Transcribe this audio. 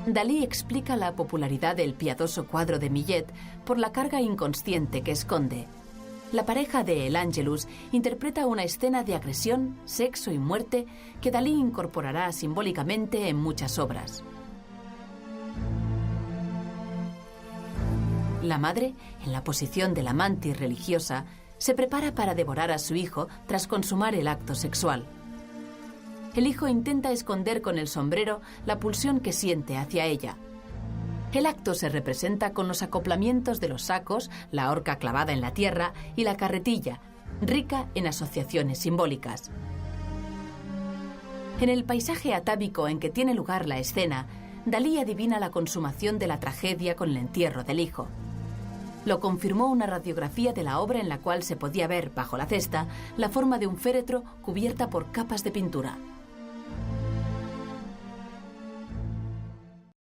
Dalí explica la popularidad del piadoso cuadro de Millet por la carga inconsciente que esconde. La pareja de El Ángelus interpreta una escena de agresión, sexo y muerte que Dalí incorporará simbólicamente en muchas obras. La madre, en la posición de la mantis religiosa, se prepara para devorar a su hijo tras consumar el acto sexual. El hijo intenta esconder con el sombrero la pulsión que siente hacia ella. El acto se representa con los acoplamientos de los sacos, la horca clavada en la tierra y la carretilla, rica en asociaciones simbólicas. En el paisaje atávico en que tiene lugar la escena, Dalí adivina la consumación de la tragedia con el entierro del hijo. Lo confirmó una radiografía de la obra en la cual se podía ver, bajo la cesta, la forma de un féretro cubierta por capas de pintura.